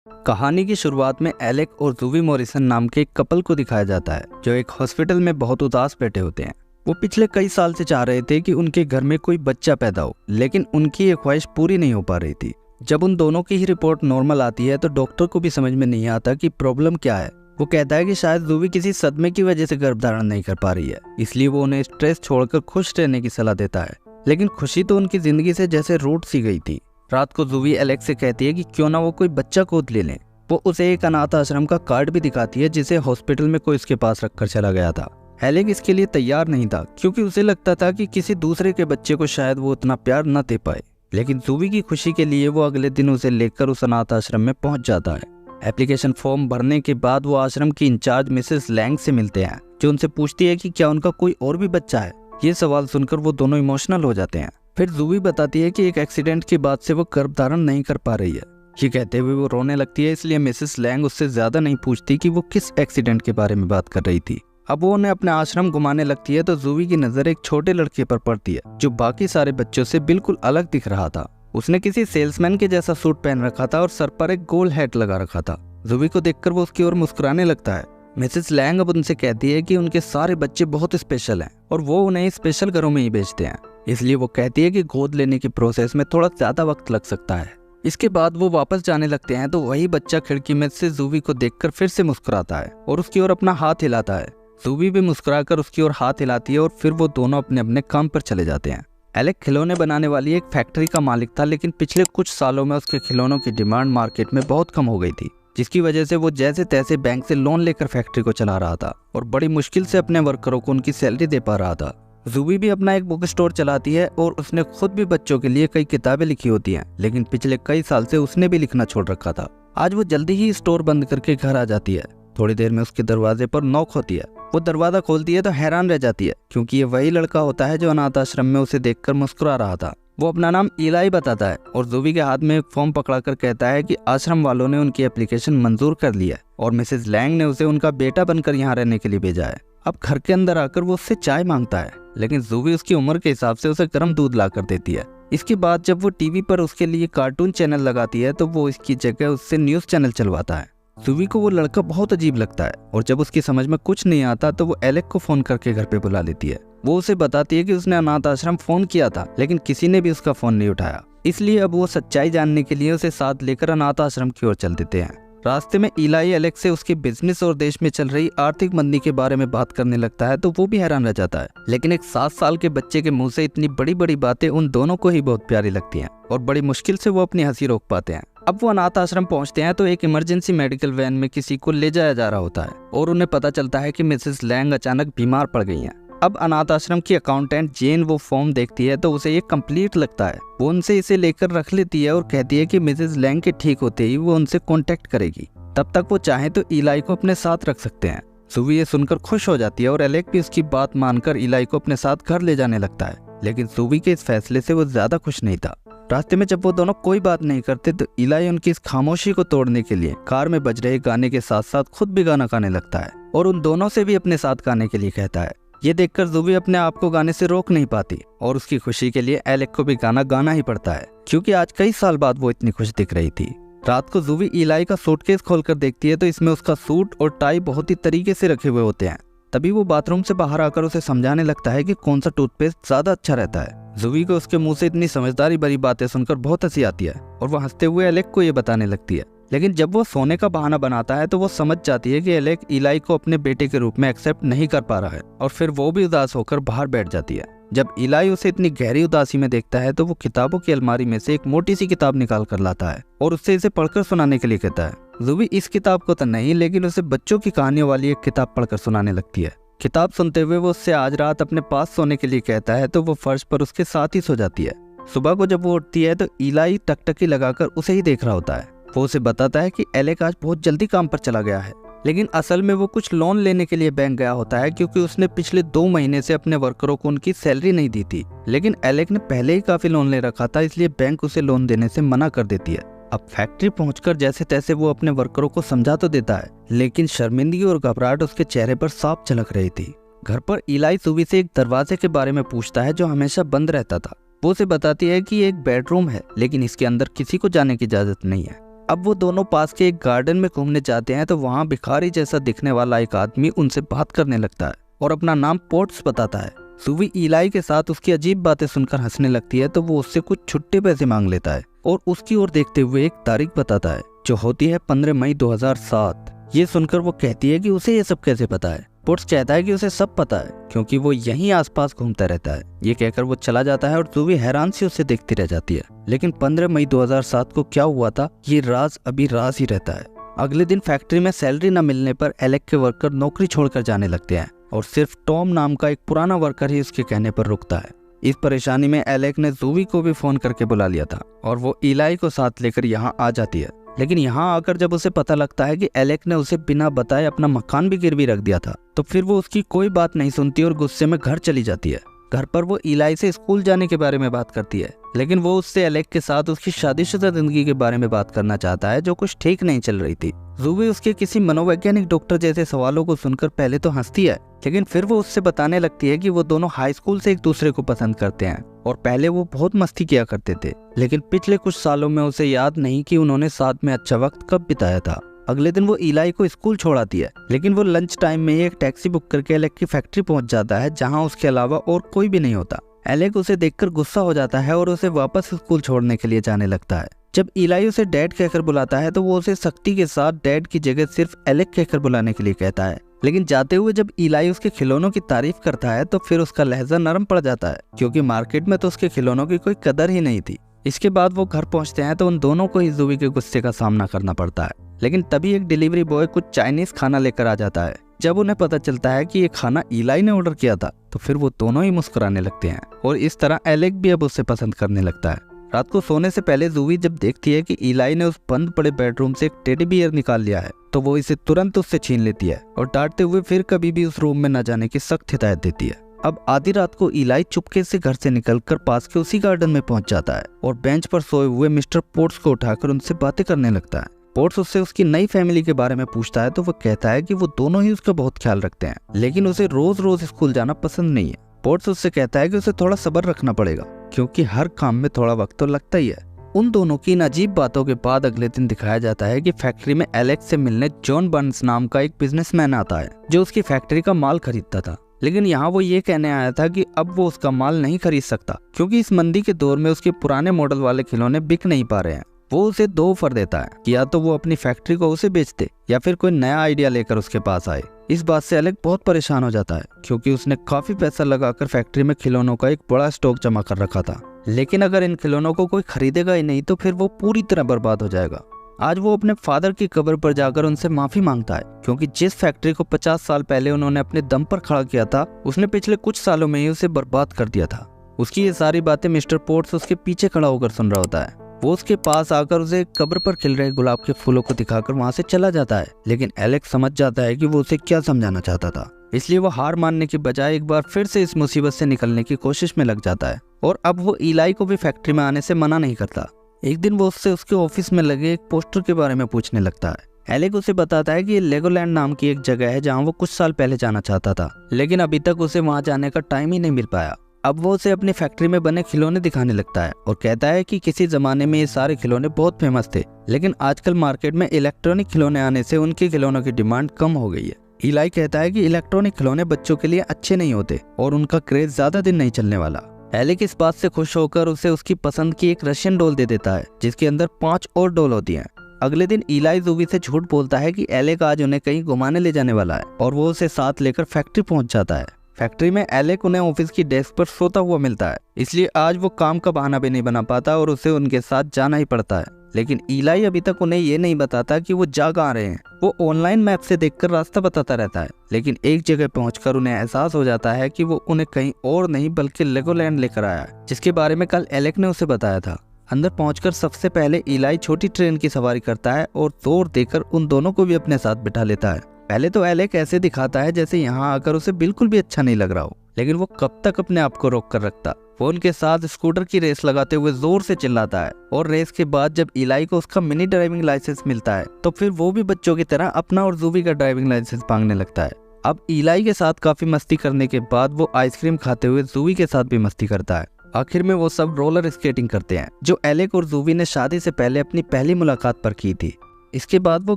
कहानी की शुरुआत में एलेक और जूवी मॉरिसन नाम के एक कपल को दिखाया जाता है जो एक हॉस्पिटल में बहुत उदास बैठे होते हैं। वो पिछले कई साल से चाह रहे थे कि उनके घर में कोई बच्चा पैदा हो, लेकिन उनकी ये ख्वाहिश पूरी नहीं हो पा रही थी। जब उन दोनों की ही रिपोर्ट नॉर्मल आती है तो डॉक्टर को भी समझ में नहीं आता कि प्रॉब्लम क्या है। वो कहता है कि शायद जूवी किसी सदमे की वजह से गर्भधारण नहीं कर पा रही है, इसलिए वो उन्हें स्ट्रेस छोड़कर खुश रहने की सलाह देता है। लेकिन खुशी तो उनकी जिंदगी से जैसे रूठ सी गई थी। रात को जूवी एलेक से कहती है कि क्यों ना वो कोई बच्चा गोद ले लें। वो उसे एक अनाथ आश्रम का कार्ड भी दिखाती है जिसे हॉस्पिटल में कोई उसके पास रखकर चला गया था। एलेक इसके लिए तैयार नहीं था क्योंकि उसे लगता था कि किसी दूसरे के बच्चे को शायद वो उतना प्यार न दे पाए। लेकिन जूवी की खुशी के लिए वो अगले दिन उसे लेकर उस अनाथ आश्रम में पहुंच जाता है। एप्लीकेशन फॉर्म भरने के बाद वो आश्रम की इंचार्ज मिसेस लैंग से मिलते हैं, जो उनसे पूछती है कि क्या उनका कोई और भी बच्चा है। ये सवाल सुनकर वो दोनों इमोशनल हो जाते हैं। फिर जूवी बताती है कि एक एक्सीडेंट के बाद से वो गर्भधारण नहीं कर पा रही है। ये कहते हुए वो रोने लगती है, इसलिए मिसेस लैंग उससे ज्यादा नहीं पूछती कि वो किस एक्सीडेंट के बारे में बात कर रही थी। अब वो उन्हें अपना आश्रम घुमाने लगती है तो जूवी की नजर एक छोटे लड़के पर पड़ती है जो बाकी सारे बच्चों से बिल्कुल अलग दिख रहा था। उसने किसी सेल्समैन के जैसा सूट पहन रखा था और सर पर एक गोल हैट लगा रखा था। जूवी को देखकर वो उसकी ओर मुस्कुराने लगता है। मिसेस लैंग अब उनसे कहती है कि उनके सारे बच्चे बहुत स्पेशल हैं और वो उन्हें स्पेशल घरों में ही भेजते हैं, इसलिए वो कहती है कि गोद लेने की प्रोसेस में थोड़ा ज्यादा वक्त लग सकता है। इसके बाद वो वापस जाने लगते हैं तो वही बच्चा खिड़की में से जूवी को देखकर फिर से मुस्कुराता है और उसकी ओर अपना हाथ हिलाता है। जूवी भी मुस्कुराकर उसकी ओर हाथ हिलाती है और फिर वो दोनों अपने अपने काम पर चले जाते हैं। एलेक खिलौने बनाने वाली एक फैक्ट्री का मालिक था, लेकिन पिछले कुछ सालों में उसके खिलौनों की डिमांड मार्केट में बहुत कम हो गई थी, जिसकी वजह से वो जैसे तैसे बैंक से लोन लेकर फैक्ट्री को चला रहा था और बड़ी मुश्किल से अपने वर्करों को उनकी सैलरी दे पा रहा था। जूवी भी अपना एक बुक स्टोर चलाती है और उसने खुद भी बच्चों के लिए कई किताबें लिखी होती हैं, लेकिन पिछले कई साल से उसने भी लिखना छोड़ रखा था। आज वो जल्दी ही स्टोर बंद करके घर आ जाती है। थोड़ी देर में उसके दरवाजे पर नॉक होती है। वो दरवाजा खोलती है तो हैरान रह जाती है क्योंकि ये वही लड़का होता है जो अनाथ आश्रम में उसे देखकर मुस्कुरा रहा था। वो अपना नाम इलाई बताता है और जूवी के हाथ में एक फॉर्म पकड़ाकर कहता है कि आश्रम वालों ने उनकी एप्लीकेशन मंजूर कर लिया है और मिसेस लैंग ने उसे उनका बेटा बनकर यहाँ रहने के लिए भेजा है। अब घर के अंदर आकर वो उससे चाय मांगता है, लेकिन जूवी उसकी उम्र के हिसाब से उसे गर्म दूध ला कर देती है। इसके बाद जब वो टीवी पर उसके लिए कार्टून चैनल लगाती है तो वो इसकी जगह उससे न्यूज चैनल चलवाता है। जूवी को वो लड़का बहुत अजीब लगता है और जब उसकी समझ में कुछ नहीं आता तो वो एलेक को फोन करके घर पे बुला लेती है। वो उसे बताती है कि उसने अनाथ आश्रम फोन किया था, लेकिन किसी ने भी उसका फोन नहीं उठाया। इसलिए अब वो सच्चाई जानने के लिए उसे साथ लेकर अनाथ आश्रम की ओर चल देते हैं। रास्ते में इलाई एलेक से उसके बिजनेस और देश में चल रही आर्थिक मंदी के बारे में बात करने लगता है तो वो भी हैरान रह जाता है, लेकिन एक 7 साल के बच्चे के मुंह से इतनी बड़ी बड़ी बातें उन दोनों को ही बहुत प्यारी लगती हैं और बड़ी मुश्किल से वो अपनी हंसी रोक पाते हैं। अब वो अनाथ आश्रम पहुंचते हैं तो एक इमरजेंसी मेडिकल वैन में किसी को ले जाया जा रहा होता है और उन्हें पता चलता है कि मिसेस लैंग अचानक बीमार पड़ गई हैं। अब अनाथ आश्रम की अकाउंटेंट जेन वो फॉर्म देखती है तो उसे ये कंप्लीट लगता है। वो उनसे इसे लेकर रख लेती है और कहती है कि मिसेस लैंग के ठीक होते ही वो उनसे कॉन्टेक्ट करेगी, तब तक वो चाहे तो इलाई को अपने साथ रख सकते हैं। जूवी ये सुनकर खुश हो जाती है और एलेक भी उसकी बात मानकर इलाई को अपने साथ घर ले जाने लगता है, लेकिन जूवी के इस फैसले से वो ज्यादा खुश नहीं था। रास्ते में जब वो दोनों कोई बात नहीं करते तो इलाई उनकी इस खामोशी को तोड़ने के लिए कार में बज रहे गाने के साथ साथ खुद भी गाना गाने लगता है और उन दोनों से भी अपने साथ गाने के लिए कहता है। ये देखकर जूवी अपने आप को गाने से रोक नहीं पाती और उसकी खुशी के लिए एलेक को भी गाना गाना ही पड़ता है, क्योंकि आज कई साल बाद वो इतनी खुश दिख रही थी। रात को जूवी इलाई का सूटकेस खोलकर देखती है तो इसमें उसका सूट और टाई बहुत ही तरीके से रखे हुए होते हैं। तभी वो बाथरूम से बाहर आकर उसे समझाने लगता है कि कौन सा टूथपेस्ट ज्यादा अच्छा रहता है। जूवी को उसके मुंह से इतनी समझदारी भरी बातें सुनकर बहुत हंसी आती है और वो हंसते हुए एलेक को ये बताने लगती है, लेकिन जब वो सोने का बहाना बनाता है तो वो समझ जाती है कि एलेक इलाई को अपने बेटे के रूप में एक्सेप्ट नहीं कर पा रहा है और फिर वो भी उदास होकर बाहर बैठ जाती है। जब इलाई उसे इतनी गहरी उदासी में देखता है तो वो किताबों की अलमारी में से एक मोटी सी किताब निकाल कर लाता है और उससे इसे पढ़कर सुनाने के लिए कहता है। जूवी इस किताब को तो नहीं, लेकिन उसे बच्चों की कहानियों वाली एक किताब पढ़कर सुनाने लगती है। किताब सुनते हुए वो उससे आज रात अपने पास सोने के लिए कहता है तो वो फर्श पर उसके साथ ही सो जाती है। सुबह को जब वो उठती है तो इलाई टकटकी लगाकर उसे ही देख रहा होता है। वो उसे बताता है कि एलेक आज बहुत जल्दी काम पर चला गया है, लेकिन असल में वो कुछ लोन लेने के लिए बैंक गया होता है क्योंकि उसने पिछले 2 महीने से अपने वर्करों को उनकी सैलरी नहीं दी थी। लेकिन एलेक ने पहले ही काफी लोन ले रखा था, इसलिए बैंक उसे लोन देने से मना कर देती है। अब फैक्ट्री पहुंचकर जैसे तैसे वो अपने वर्करों को समझा तो देता है, लेकिन शर्मिंदगी और घबराहट उसके चेहरे पर साफ झलक रही थी। घर पर इलाई जूवी से एक दरवाजे के बारे में पूछता है जो हमेशा बंद रहता था। वो उसे बताती है कि एक बेडरूम है, लेकिन इसके अंदर किसी को जाने की इजाजत नहीं है। अब वो दोनों पास के एक गार्डन में घूमने जाते हैं तो वहाँ भिखारी जैसा दिखने वाला एक आदमी उनसे बात करने लगता है और अपना नाम पोर्ट्स बताता है। जूवी इलाई के साथ उसकी अजीब बातें सुनकर हंसने लगती है तो वो उससे कुछ छुट्टे पैसे मांग लेता है और उसकी ओर देखते हुए एक तारीख बताता है जो होती है 15 मई 2007। ये सुनकर वो कहती है कि उसे ये सब कैसे पता है। पोर्ट्स कहता है कि उसे सब पता है क्योंकि वो यहीं आसपास घूमता रहता है। ये कहकर वो चला जाता है और जूवी हैरान से उसे देखती रह जाती है। लेकिन 15 मई 2007 को क्या हुआ था ये राज अभी राज ही रहता है। अगले दिन फैक्ट्री में सैलरी न मिलने पर एलेक के वर्कर नौकरी छोड़कर जाने लगते हैं और सिर्फ टॉम नाम का एक पुराना वर्कर ही उसके कहने पर रुकता है। इस परेशानी में एलेक ने जूवी को भी फोन करके बुला लिया था और वो इलाई को साथ लेकर यहाँ आ जाती है। लेकिन यहाँ आकर जब उसे पता लगता है कि एलेक ने उसे बिना बताए अपना मकान भी गिरवी रख दिया था तो फिर वो उसकी कोई बात नहीं सुनती और गुस्से में घर चली जाती है। घर पर वो इलाई से स्कूल जाने के बारे में बात करती है लेकिन वो उससे एलेक के साथ उसकी शादीशुदा जिंदगी के बारे में बात करना चाहता है जो कुछ ठीक नहीं चल रही थी। जूवी उसके किसी मनोवैज्ञानिक डॉक्टर जैसे सवालों को सुनकर पहले तो हंसती है लेकिन फिर वो उससे बताने लगती है कि वो दोनों हाई स्कूल से एक दूसरे को पसंद करते हैं और पहले वो बहुत मस्ती किया करते थे लेकिन पिछले कुछ सालों में उसे याद नहीं कि उन्होंने साथ में अच्छा वक्त कब बिताया था। अगले दिन वो इलाई को स्कूल छोड़ाती है लेकिन वो लंच टाइम में ही एक टैक्सी बुक करके एलेक की फैक्ट्री पहुंच जाता है जहां उसके अलावा और कोई भी नहीं होता। एलेक उसे देखकर गुस्सा हो जाता है और उसे वापस स्कूल छोड़ने के लिए जाने लगता है। जब इलाई उसे डैड कहकर बुलाता है तो वो उसे सख्ती के साथ डैड की जगह सिर्फ एलेक कहकर बुलाने के लिए कहता है। लेकिन जाते हुए जब इलाई उसके खिलौनों की तारीफ करता है तो फिर उसका लहजा नरम पड़ जाता है क्योंकि मार्केट में तो उसके खिलौनों की कोई कदर ही नहीं थी। इसके बाद वो घर पहुंचते हैं तो उन दोनों को ही जूवी के गुस्से का सामना करना पड़ता है। लेकिन तभी एक डिलीवरी बॉय कुछ चाइनीज खाना लेकर आ जाता है। जब उन्हें पता चलता है कि ये खाना इलाई ने ऑर्डर किया था तो फिर वो दोनों ही मुस्कुराने लगते हैं और इस तरह एलेक भी अब उसे पसंद करने लगता है। रात को सोने से पहले जूवी जब देखती है कि इलाई ने उस बंद पड़े बेडरूम से एक टेडी बियर निकाल लिया है तो वो इसे तुरंत उससे छीन लेती है और डांटते हुए फिर कभी भी उस रूम में न जाने की सख्त हिदायत देती है। अब आधी रात को इलाई चुपके से घर से निकलकर पास के उसी गार्डन में पहुंच जाता है और बेंच पर सोए हुए मिस्टर पोर्ट्स को उठाकर उनसे बातें करने लगता है। पोर्ट्स उससे उसकी नई फैमिली के बारे में पूछता है तो वो कहता है कि वो दोनों ही उसका बहुत ख्याल रखते हैं लेकिन उसे रोज रोज स्कूल जाना पसंद नहीं है। पोर्ट्स उससे कहता है कि उसे थोड़ा सब्र रखना पड़ेगा क्योंकि हर काम में थोड़ा वक्त तो लगता ही है। उन दोनों की इन अजीब बातों के बाद अगले दिन दिखाया जाता है कि फैक्ट्री में एलेक्स से मिलने जॉन बर्न्स नाम का एक बिजनेसमैन आता है जो उसकी फैक्ट्री का माल खरीदता था। लेकिन यहाँ वो ये कहने आया था कि अब वो उसका माल नहीं खरीद सकता क्योंकि इस मंदी के दौर में उसके पुराने मॉडल वाले खिलौने बिक नहीं पा रहे हैं। वो उसे दो ऑफर देता है कि या तो वो अपनी फैक्ट्री को उसे बेच दे या फिर कोई नया आइडिया लेकर उसके पास आए। इस बात से एलेक बहुत परेशान हो जाता है क्योंकि उसने काफी पैसा लगाकर फैक्ट्री में खिलौनों का एक बड़ा स्टॉक जमा कर रखा था लेकिन अगर इन खिलौनों को कोई खरीदेगा ही नहीं तो फिर वो पूरी तरह बर्बाद हो जाएगा। आज वो अपने फादर की कब्र पर जाकर उनसे माफी मांगता है क्योंकि जिस फैक्ट्री को 50 साल पहले उन्होंने अपने दम पर खड़ा किया था उसने पिछले कुछ सालों में ही उसे बर्बाद कर दिया था। उसकी ये सारी बातें मिस्टर पोर्ट्स उसके पीछे खड़ा होकर सुन रहा होता है। वो उसके पास आकर उसे कब्र पर खिल रहे गुलाब के फूलों को दिखाकर वहां से चला जाता है लेकिन एलेक्स समझ जाता है कि वो उसे क्या समझाना चाहता था। इसलिए वो हार मानने की बजाय एक बार फिर से इस मुसीबत से निकलने की कोशिश में लग जाता है और अब वो इलाई को भी फैक्ट्री में आने से मना नहीं करता। एक दिन वो उससे उसके ऑफिस में लगे एक पोस्टर के बारे में पूछने लगता है। एलेक उसे बताता है कि ये लेगोलैंड नाम की एक जगह है जहाँ वो कुछ साल पहले जाना चाहता था लेकिन अभी तक उसे वहाँ जाने का टाइम ही नहीं मिल पाया। अब वो उसे अपनी फैक्ट्री में बने खिलौने दिखाने लगता है और कहता है कि किसी जमाने में ये सारे खिलौने बहुत फेमस थे लेकिन आजकल मार्केट में इलेक्ट्रॉनिक खिलौने आने से उनके खिलौनों की डिमांड कम हो गई है। इलाई कहता है कि इलेक्ट्रॉनिक खिलौने बच्चों के लिए अच्छे नहीं होते और उनका क्रेज ज्यादा दिन नहीं चलने वाला। एलेक इस बात से खुश होकर उसे उसकी पसंद की एक रशियन डॉल दे देता है जिसके अंदर 5 और डॉल होती हैं। अगले दिन इलाई जूवी से झूठ बोलता है कि एलेक आज उन्हें कहीं घुमाने ले जाने वाला है और वो उसे साथ लेकर फैक्ट्री पहुंच जाता है। फैक्ट्री में एलेक उन्हें ऑफिस की डेस्क पर सोता हुआ मिलता है इसलिए आज वो काम का बहाना भी नहीं बना पाता और उसे उनके साथ जाना ही पड़ता है। लेकिन इलाई अभी तक उन्हें ये नहीं बताता कि वो जा कहाँ रहे हैं। वो ऑनलाइन मैप से देखकर रास्ता बताता रहता है लेकिन एक जगह पहुंचकर उन्हें एहसास हो जाता है कि वो उन्हें कहीं और नहीं बल्कि लेगोलैंड लेकर आया है जिसके बारे में कल एलेक ने उसे बताया था। अंदर पहुंचकर सबसे पहले इलाई छोटी ट्रेन की सवारी करता है और जोर देकर उन दोनों को भी अपने साथ बिठा लेता है। पहले तो एलेक ऐसे दिखाता है जैसे यहाँ आकर उसे बिल्कुल भी अच्छा नहीं लग रहा हो लेकिन वो कब तक अपने आप को रोक कर रखता। वो उनके साथ स्कूटर की रेस लगाते हुए जोर से चिल्लाता है और रेस के बाद जब इलाई को उसका मिनी ड्राइविंग लाइसेंस मिलता है तो फिर वो भी बच्चों की तरह अपना और जूवी का ड्राइविंग लाइसेंस मांगने लगता है। अब इलाई के साथ काफी मस्ती करने के बाद वो आइसक्रीम खाते हुए जूवी के साथ भी मस्ती करता है। आखिर में वो सब रोलर स्केटिंग करते हैं, जो एलेक और जूवी ने शादी से पहले अपनी पहली मुलाकात पर की थी। इसके बाद वो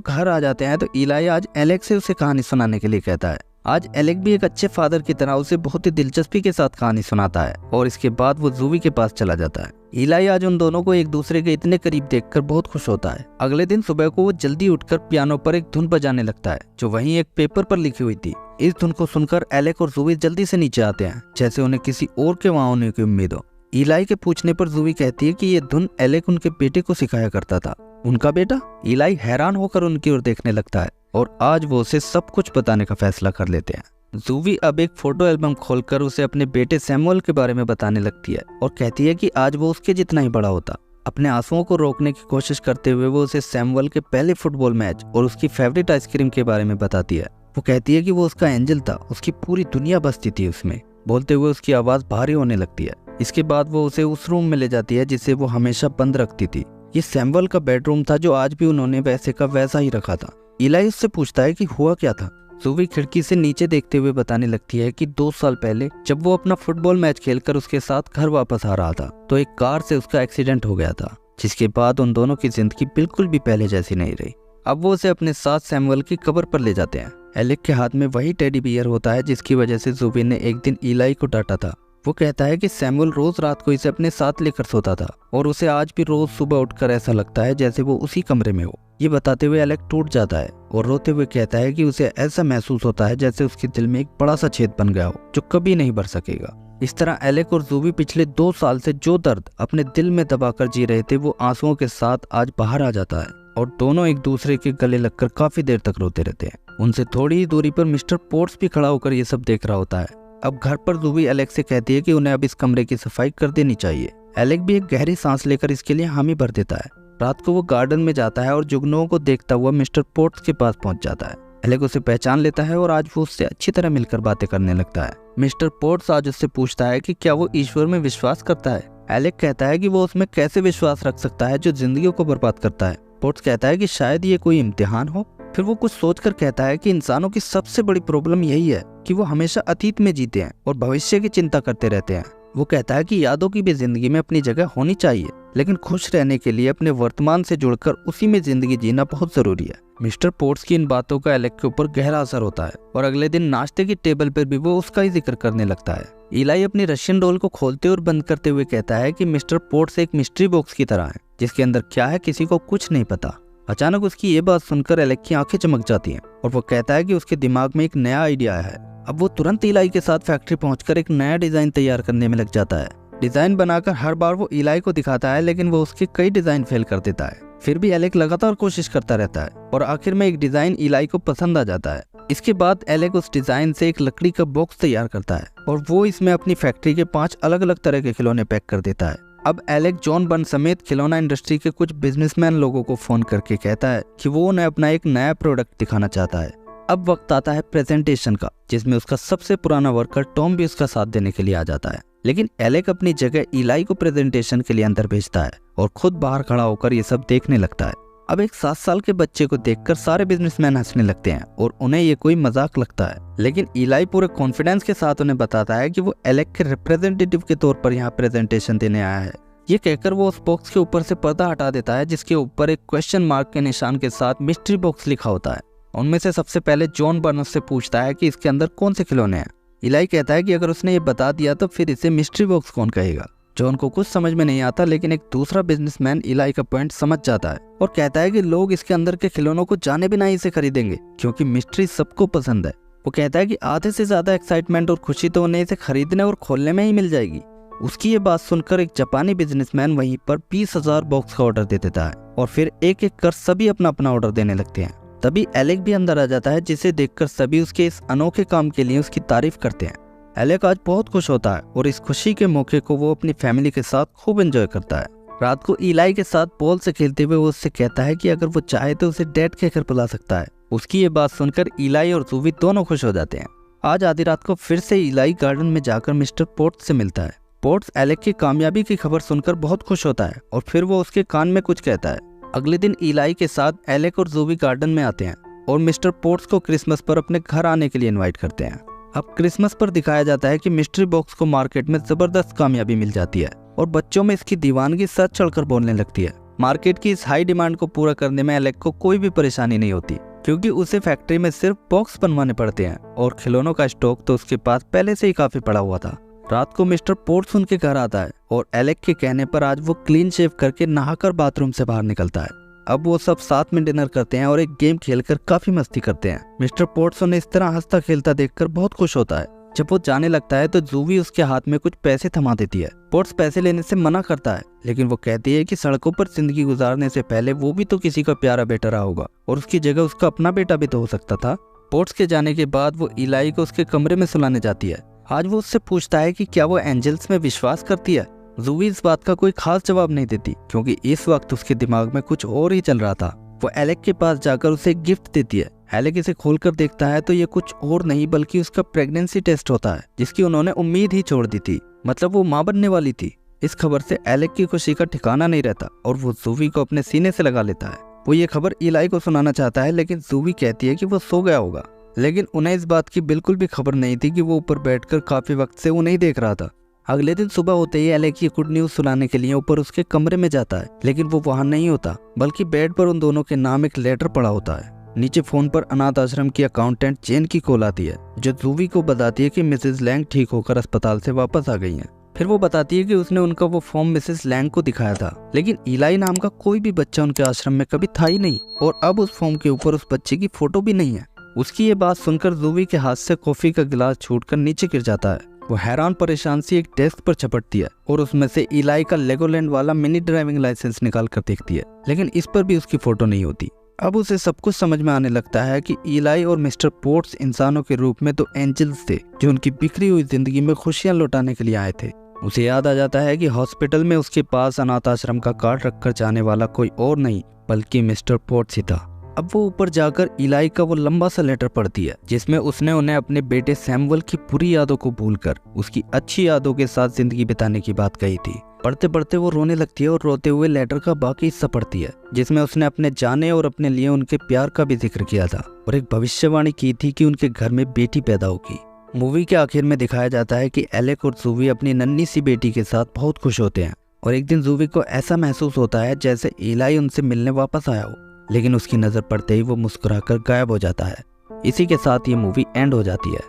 घर आ जाते हैं तो इलाई आज एलेक से उसे कहानी सुनाने के लिए कहता है। आज एलेक भी एक अच्छे फादर की तरह उसे बहुत ही दिलचस्पी के साथ कहानी सुनाता है और इसके बाद वो जूवी के पास चला जाता है। इलाई आज उन दोनों को एक दूसरे के इतने करीब देखकर बहुत खुश होता है। अगले दिन सुबह को वो जल्दी उठकर पियानो पर एक धुन बजाने लगता है जो वहीं एक पेपर पर लिखी हुई थी। इस धुन को सुनकर एलेक और जूवी जल्दी से नीचे आते हैं, जैसे उन्हें किसी और के वहां होने की उम्मीद हो। इलाई के पूछने पर जूवी कहती है कि ये धुन एलेक उनके बेटे को सिखाया करता था। उनका बेटा? इलाई हैरान होकर उनकी ओर देखने लगता है और आज वो उसे सब कुछ बताने का फैसला कर लेते हैं। जूवी अब एक फोटो एल्बम खोलकर उसे अपने बेटे सैमुअल के बारे में बताने लगती है और कहती है कि आज वो उसके जितना ही बड़ा होता। अपने आंसुओं को रोकने की कोशिश करते हुए वो उसे सैमुअल के पहले फुटबॉल मैच और उसकी फेवरेट आइसक्रीम के बारे में बताती है। वो कहती है कि वो उसका एंजल था, उसकी पूरी दुनिया बसती थी उसमें। बोलते हुए उसकी आवाज भारी होने लगती है। इसके बाद वो उसे उस रूम में ले जाती है जिसे वो हमेशा बंद रखती थी। ये सैमुअल का बेडरूम था जो आज भी उन्होंने वैसे का वैसा ही रखा था। इलाई उससे पूछता है कि हुआ क्या था। जूवी खिड़की से नीचे देखते हुए बताने लगती है कि 2 साल पहले जब वो अपना फुटबॉल मैच खेलकर उसके साथ घर वापस आ रहा था तो एक कार से उसका एक्सीडेंट हो गया था, जिसके बाद उन दोनों की जिंदगी बिल्कुल भी पहले जैसी नहीं रही। अब वो उसे अपने साथ सैमुअल की कब्र पर ले जाते हैं। एलेक के हाथ में वही टेडी बियर होता है जिसकी वजह से जूवी ने एक दिन इलाई को डांटा था। वो कहता है कि सैमुअल रोज रात को इसे अपने साथ लेकर सोता था और उसे आज भी रोज सुबह उठकर ऐसा लगता है जैसे वो उसी कमरे में हो। ये बताते हुए एलेक टूट जाता है और रोते हुए कहता है कि उसे ऐसा महसूस होता है जैसे उसके दिल में एक बड़ा सा छेद बन गया हो जो कभी नहीं भर सकेगा। इस तरह एलेक और जूवी पिछले 2 साल से जो दर्द अपने दिल में दबाकर जी रहे थे वो आंसुओं के साथ आज बाहर आ जाता है और दोनों एक दूसरे के गले लगकर काफी देर तक रोते रहते हैं। उनसे थोड़ी ही दूरी पर मिस्टर पोर्ट्स भी खड़ा होकर ये सब देख रहा होता है। अब घर पर जूवी एलेक से कहती है कि उन्हें अब इस कमरे की सफाई कर देनी चाहिए। एलेक भी एक गहरी सांस लेकर इसके लिए हामी भर देता है। रात को वो गार्डन में जाता है और जुगनुओं को देखता हुआ मिस्टर पोर्ट्स के पास पहुंच जाता है। एलेक उसे पहचान लेता है और आज वो उससे अच्छी तरह मिलकर बातें करने लगता है। मिस्टर पोर्ट्स आज उससे पूछता है कि क्या वो ईश्वर में विश्वास करता है। एलेक कहता है कि वो उसमें कैसे विश्वास रख सकता है जो जिंदगी को बर्बाद करता है। पोर्ट्स कहता है कि शायद ये कोई इम्तिहान हो। फिर वो कुछ सोचकर कहता है कि इंसानों की सबसे बड़ी प्रॉब्लम यही है कि वो हमेशा अतीत में जीते हैं और भविष्य की चिंता करते रहते हैं। वो कहता है कि यादों की भी जिंदगी में अपनी जगह होनी चाहिए, लेकिन खुश रहने के लिए अपने वर्तमान से जुड़कर उसी में जिंदगी जीना बहुत जरूरी है। मिस्टर पोर्ट्स की इन बातों का एलेक के ऊपर गहरा असर होता है और अगले दिन नाश्ते की टेबल पर भी वो उसका ही जिक्र करने लगता है। इलाई अपनी रशियन डॉल को खोलते और बंद करते हुए कहता है कि मिस्टर पोर्ट्स एक मिस्ट्री बॉक्स की तरह है जिसके अंदर क्या है किसी को कुछ नहीं पता। अचानक उसकी ये बात सुनकर एलेक की आंखें चमक जाती हैं और वो कहता है कि उसके दिमाग में एक नया आइडिया है। अब वो तुरंत इलाई के साथ फैक्ट्री पहुंचकर एक नया डिजाइन तैयार करने में लग जाता है। डिजाइन बनाकर हर बार वो इलाई को दिखाता है, लेकिन वो उसके कई डिजाइन फेल कर देता है। फिर भी एलेक लगातार कोशिश करता रहता है और आखिर में एक डिजाइन इलाई को पसंद आ जाता है। इसके बाद एलेक उस डिजाइन से एक लकड़ी का बॉक्स तैयार करता है और वो इसमें अपनी फैक्ट्री के 5 अलग अलग तरह के खिलौने पैक कर देता है। अब एलेक जॉन बर्न समेत खिलौना इंडस्ट्री के कुछ बिजनेसमैन लोगों को फोन करके कहता है कि वो उन्हें अपना एक नया प्रोडक्ट दिखाना चाहता है। अब वक्त आता है प्रेजेंटेशन का, जिसमें उसका सबसे पुराना वर्कर टॉम भी उसका साथ देने के लिए आ जाता है। लेकिन एलेक अपनी जगह इलाई को प्रेजेंटेशन के लिए अंदर भेजता है और खुद बाहर खड़ा होकर ये सब देखने लगता है। अब एक 7 साल के बच्चे को देखकर सारे बिजनेसमैन हंसने लगते हैं और उन्हें ये कोई मजाक लगता है। लेकिन इलाई पूरे कॉन्फिडेंस के साथ उन्हें बताता है कि वो एलेक के रिप्रेजेंटेटिव के तौर पर यहाँ प्रेजेंटेशन देने आया है। ये कहकर वो उस बॉक्स के ऊपर से पर्दा हटा देता है जिसके ऊपर एक क्वेश्चन मार्क के निशान के साथ मिस्ट्री बॉक्स लिखा होता है। उनमें से सबसे पहले जॉन बर्नस से पूछता है कि इसके अंदर कौन से खिलौने हैं। इलाई कहता है कि अगर उसने ये बता दिया तो फिर इसे मिस्ट्री बॉक्स कौन कहेगा। जॉन को कुछ समझ में नहीं आता, लेकिन एक दूसरा बिजनेसमैन इलाई का पॉइंट समझ जाता है और कहता है कि लोग इसके अंदर के खिलौनों को जाने बिना ही इसे खरीदेंगे क्योंकि मिस्ट्री सबको पसंद है। वो कहता है कि आधे से ज्यादा एक्साइटमेंट और खुशी तो उन्हें इसे खरीदने और खोलने में ही मिल जाएगी। उसकी ये बात सुनकर एक जापानी बिजनेसमैन वहीं पर 20,000 बॉक्स का ऑर्डर दे देता है और फिर एक एक कर सभी अपना अपना ऑर्डर देने लगते हैं। तभी एलेक भी अंदर आ जाता है, जिसे देखकर सभी उसके इस अनोखे काम के लिए उसकी तारीफ करते हैं। एलेक आज बहुत खुश होता है और इस खुशी के मौके को वो अपनी फैमिली के साथ खूब एंजॉय करता है। रात को इलाई के साथ बॉल से खेलते हुए वो उससे कहता है कि अगर वो चाहे तो उसे डैड कहकर बुला सकता है। उसकी ये बात सुनकर इलाई और जूवी दोनों खुश हो जाते हैं। आज आधी रात को फिर से इलाई गार्डन में जाकर मिस्टर पोर्ट्स से मिलता है। पोर्ट्स एलेक की कामयाबी की खबर सुनकर बहुत खुश होता है और फिर वो उसके कान में कुछ कहता है। अगले दिन इलाई के साथ एलेक और जूवी गार्डन में आते हैं और मिस्टर पोर्ट्स को क्रिसमस पर अपने घर आने के लिए इनवाइट करते हैं। अब क्रिसमस पर दिखाया जाता है कि मिस्ट्री बॉक्स को मार्केट में जबरदस्त कामयाबी मिल जाती है और बच्चों में इसकी दीवानगी सर चढ़कर बोलने लगती है। मार्केट की इस हाई डिमांड को पूरा करने में एलेक को कोई भी परेशानी नहीं होती, क्योंकि उसे फैक्ट्री में सिर्फ बॉक्स बनवाने पड़ते हैं और खिलौनों का स्टॉक तो उसके पास पहले से ही काफी पड़ा हुआ था। रात को मिस्टर पोर्ट्स उनके घर आता है और एलेक के कहने पर आज वो क्लीन शेव करके नहाकर बाथरूम से बाहर निकलता है। अब वो सब साथ में डिनर करते हैं और एक गेम खेलकर काफी मस्ती करते हैं। मिस्टर पोर्ट्स उन्हें इस तरह हंसता खेलता देखकर बहुत खुश होता है। जब वो जाने लगता है तो जूवी उसके हाथ में कुछ पैसे थमा देती है। पोर्ट्स पैसे लेने से मना करता है, लेकिन वो कहती है कि सड़कों पर जिंदगी गुजारने से पहले वो भी तो किसी का प्यारा बेटा रहा होगा और उसकी जगह उसका अपना बेटा भी तो हो सकता था। पोर्ट्स के जाने के बाद वो इलाई को उसके कमरे में सुलाने जाती है। आज वो उससे पूछता है कि क्या वो एंजल्स में विश्वास करती है। जूवी इस बात का कोई खास जवाब नहीं देती, क्योंकि इस वक्त उसके दिमाग में कुछ और ही चल रहा था। वो एलेक के पास जाकर उसे एक गिफ्ट देती है। एलेक इसे खोलकर देखता है तो ये कुछ और नहीं बल्कि उसका प्रेगनेंसी टेस्ट होता है, जिसकी उन्होंने उम्मीद ही छोड़ दी थी। मतलब वो मां बनने वाली थी। इस खबर से एलेक की खुशी का ठिकाना नहीं रहता और वो जूवी को अपने सीने से लगा लेता है। वो ये खबर इलाई को सुनाना चाहता है, लेकिन जूवी कहती है कि वो सो गया होगा। लेकिन उन्हें इस बात की बिल्कुल भी खबर नहीं थी कि वो ऊपर बैठकर काफी वक्त से उन्हें देख रहा था। अगले दिन सुबह होते ही एलेक की गुड न्यूज सुनाने के लिए ऊपर उसके कमरे में जाता है, लेकिन वो वहां नहीं होता, बल्कि बेड पर उन दोनों के नाम एक लेटर पड़ा होता है। नीचे फोन पर अनाथ आश्रम की अकाउंटेंट जेन की कॉल आती है, जो जूवी को बताती है कि मिसेस लैंग ठीक होकर अस्पताल से वापस आ गई हैं। फिर वो बताती है कि उसने उनका वो फॉर्म मिसेस लैंग को दिखाया था, लेकिन इलाई नाम का कोई भी बच्चा उनके आश्रम में कभी था ही नहीं और अब उस फॉर्म के ऊपर उस बच्चे की फोटो भी नहीं है। उसकी ये बात सुनकर जूवी के हाथ से कॉफी का गिलास छूटकर नीचे गिर जाता है। वो हैरान परेशान सी एक डेस्क पर चपटती है और उसमें से इलाई का लेगोलैंड वाला मिनी ड्राइविंग लाइसेंस निकाल कर देखती है, लेकिन इस पर भी उसकी फोटो नहीं होती। अब उसे सब कुछ समझ में आने लगता है कि इलाई और मिस्टर पोर्ट्स इंसानों के रूप में तो एंजल्स थे, जो उनकी बिखरी हुई जिंदगी में खुशियां लौटाने के लिए आए थे। उसे याद आ जाता है कि हॉस्पिटल में उसके पास अनाथ आश्रम का कार्ड रखकर जाने वाला कोई और नहीं बल्कि मिस्टर पोर्ट्स ही था। अब वो ऊपर जाकर इलाई का वो लंबा सा लेटर पढ़ती है, जिसमें उसने उन्हें अपने बेटे सैमुअल की बुरी यादों को भूलकर उसकी अच्छी यादों के साथ जिंदगी बिताने की बात कही थी। पढ़ते पढ़ते वो रोने लगती है और रोते हुए लेटर का बाकी हिस्सा पढ़ती है, जिसमें उसने अपने जाने और अपने लिए उनके प्यार का भी जिक्र किया था और एक भविष्यवाणी की थी कि उनके घर में बेटी पैदा होगी। मूवी के आखिर में दिखाया जाता है कि एलेक और जूवी अपनी नन्ही सी बेटी के साथ बहुत खुश होते हैं और एक दिन जूवी को ऐसा महसूस होता है जैसे इलाई उनसे मिलने वापस आया हो, लेकिन उसकी नजर पड़ते ही वो मुस्कुराकर गायब हो जाता है। इसी के साथ ये मूवी एंड हो जाती है।